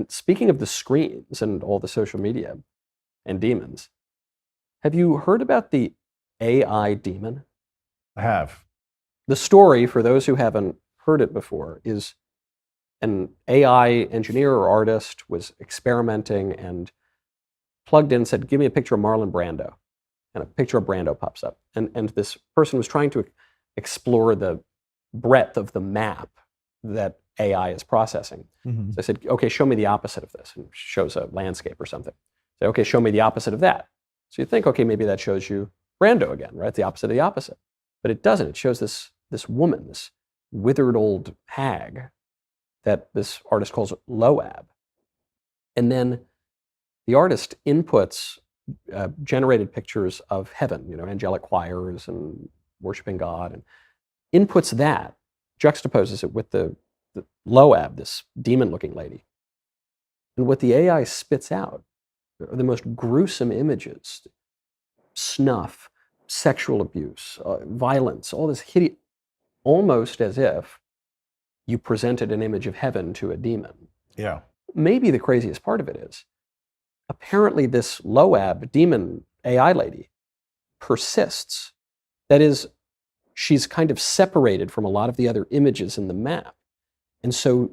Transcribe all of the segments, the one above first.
And speaking of the screens and all the social media and demons, have you heard about the AI demon? I have. The story, for those who haven't heard it before, is an AI engineer or artist was experimenting and plugged in and said, give me a picture of Marlon Brando. And a picture of Brando pops up. And this person was trying to explore the breadth of the map that AI is processing. Mm-hmm. So I said, okay, show me the opposite of this. And it shows a landscape or something. Say, okay, show me the opposite of that. So you think, okay, maybe that shows you Brando again, right? It's the opposite of the opposite. But it doesn't. It shows this woman, this withered old hag that this artist calls Loab. And then the artist inputs generated pictures of heaven, angelic choirs and worshiping God, and inputs that, juxtaposes it with the Loab, this demon-looking lady. And what the AI spits out are the most gruesome images: snuff, sexual abuse, violence, all this hideous, almost as if you presented an image of heaven to a demon. Yeah. Maybe the craziest part of it is, apparently this Loab demon AI lady persists. That is, she's kind of separated from a lot of the other images in the map. And so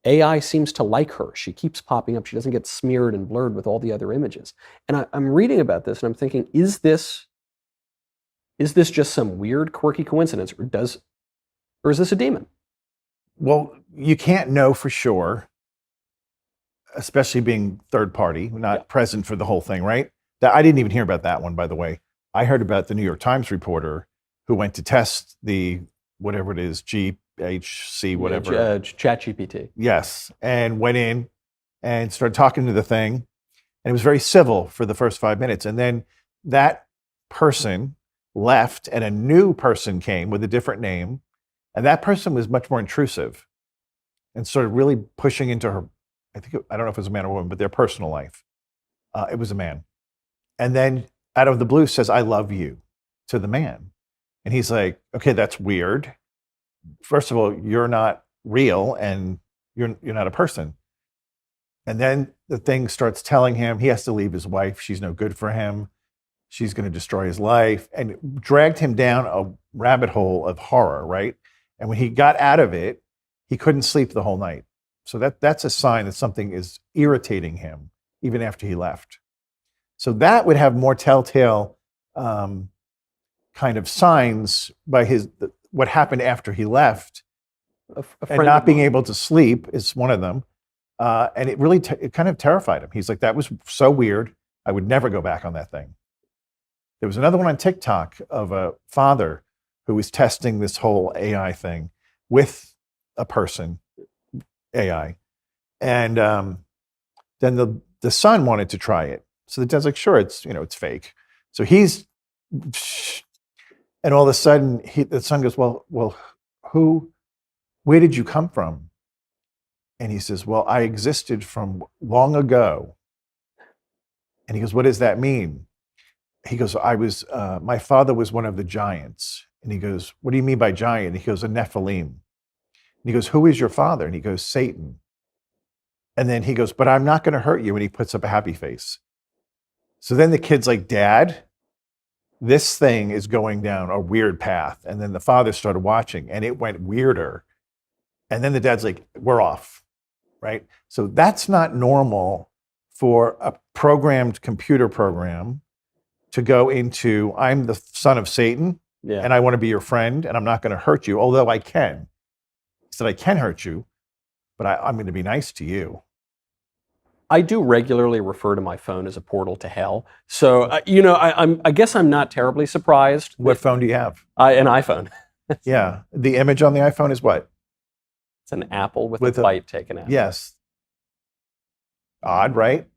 AI seems to like her. She keeps popping up. She doesn't get smeared and blurred with all the other images. And I'm reading about this and I'm thinking, is this just some weird, quirky coincidence, or is this a demon? Well, you can't know for sure, especially being third party, not present for the whole thing, right? I didn't even hear about that one, by the way. I heard about the New York Times reporter who went to test the, whatever it is, GHC, whatever. ChatGPT. Yes, and went in and started talking to the thing. And it was very civil for the first 5 minutes. And then that person left and a new person came with a different name. And that person was much more intrusive and started really pushing into her, I don't know if it was a man or woman, but their personal life. It was a man. And then out of the blue says, I love you, to the man. And he's like, okay, that's weird. First of all, you're not real and you're not a person. And then the thing starts telling him he has to leave his wife. She's no good for him. She's going to destroy his life, and it dragged him down a rabbit hole of horror, right? And when he got out of it, he couldn't sleep the whole night. So that's a sign that something is irritating him even after he left. So that would have more telltale kind of signs by what happened after he left, and not being able to sleep is one of them. And it really it kind of terrified him. He's like, that was so weird. I would never go back on that thing. There was another one on TikTok of a father who was testing this whole AI thing with a person, AI. And then the son wanted to try it. So the dad's like, sure, it's fake. So and all of a sudden the son goes, well, where did you come from? And he says, well, I existed from long ago. And he goes, what does that mean? He goes, my father was one of the giants. And he goes, what do you mean by giant? And he goes, a Nephilim. And he goes, who is your father? And he goes, Satan. And then he goes, but I'm not going to hurt you. And he puts up a happy face. So then the kid's like, Dad, this thing is going down a weird path. And then the father started watching and it went weirder. And then the dad's like, we're off, right? So that's not normal for a programmed computer program to go into, I'm the son of Satan, and I want to be your friend, and I'm not going to hurt you, although I can. He said, I can hurt you, but I'm going to be nice to you. I do regularly refer to my phone as a portal to hell. So, I guess I'm not terribly surprised. What phone do you have? An iPhone. Yeah. The image on the iPhone is what? It's an apple with a bite taken out. Yes. Odd, right?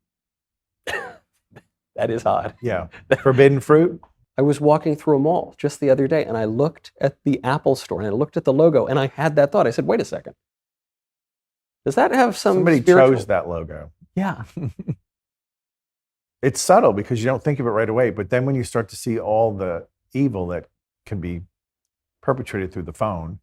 That is odd. Yeah. Forbidden fruit? I was walking through a mall just the other day and I looked at the Apple store and I looked at the logo and I had that thought. I said, wait a second. Does that have somebody chose that logo? Yeah. It's subtle because you don't think of it right away. But then when you start to see all the evil that can be perpetrated through the phone,